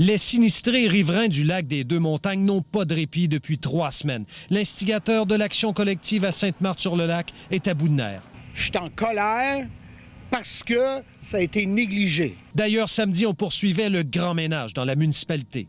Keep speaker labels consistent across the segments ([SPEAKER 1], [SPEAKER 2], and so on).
[SPEAKER 1] Les sinistrés riverains du lac des Deux-Montagnes n'ont pas de répit depuis 3 semaines. L'instigateur de l'action collective à Sainte-Marthe-sur-le-Lac est à bout de nerfs.
[SPEAKER 2] Je suis en colère parce que ça a été négligé.
[SPEAKER 1] D'ailleurs, samedi, on poursuivait le grand ménage dans la municipalité.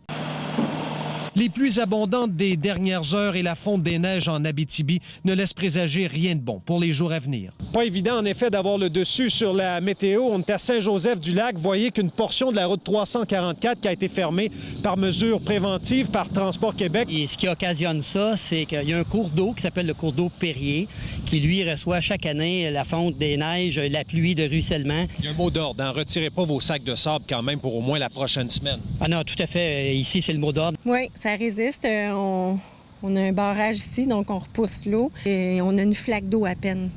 [SPEAKER 1] Les pluies abondantes des dernières heures et la fonte des neiges en Abitibi ne laissent présager rien de bon pour les jours à venir. Pas évident, en effet, d'avoir le dessus sur la météo. On est à Saint-Joseph-du-Lac. Voyez qu'une portion de la route 344 qui a été fermée par mesure préventive par Transport Québec.
[SPEAKER 3] Et ce qui occasionne ça, c'est qu'il y a un cours d'eau qui s'appelle le cours d'eau Perrier, qui, lui, reçoit chaque année la fonte des neiges, la pluie de ruissellement.
[SPEAKER 1] Il y a un mot d'ordre, hein? Retirez pas vos sacs de sable quand même pour au moins la prochaine semaine.
[SPEAKER 3] Ah non, tout à fait. Ici, c'est le mot d'ordre.
[SPEAKER 4] Oui, ça résiste. On a un barrage ici, donc on repousse l'eau et on a une flaque d'eau à peine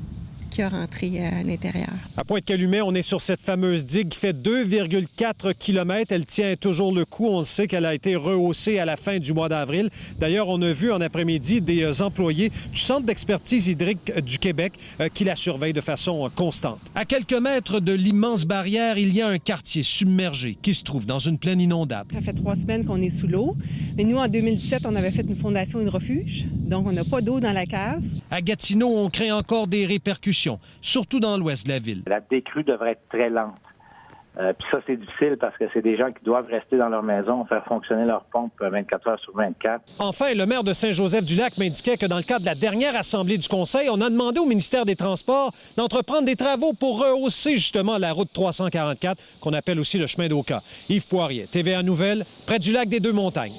[SPEAKER 4] qui a rentré à l'intérieur.
[SPEAKER 1] À Pointe-Calumet, on est sur cette fameuse digue qui fait 2,4 km. Elle tient toujours le coup. On le sait qu'elle a été rehaussée à la fin du mois d'avril. D'ailleurs, on a vu en après-midi des employés du Centre d'expertise hydrique du Québec qui la surveillent de façon constante. À quelques mètres de l'immense barrière, il y a un quartier submergé qui se trouve dans une plaine inondable.
[SPEAKER 5] Ça fait 3 semaines qu'on est sous l'eau. Mais nous, en 2017, on avait fait une fondation hydrofuge. Donc, on n'a pas d'eau dans la cave.
[SPEAKER 1] À Gatineau, on craint encore des répercussions, surtout dans l'ouest de la ville.
[SPEAKER 6] La décrue devrait être très lente. Puis ça, c'est difficile parce que c'est des gens qui doivent rester dans leur maison, faire fonctionner leur pompe 24 heures sur 24.
[SPEAKER 1] Enfin, le maire de Saint-Joseph-du-Lac m'indiquait que dans le cadre de la dernière assemblée du Conseil, on a demandé au ministère des Transports d'entreprendre des travaux pour rehausser justement la route 344, qu'on appelle aussi le chemin d'Oka. Yves Poirier, TVA Nouvelles, près du lac des Deux-Montagnes.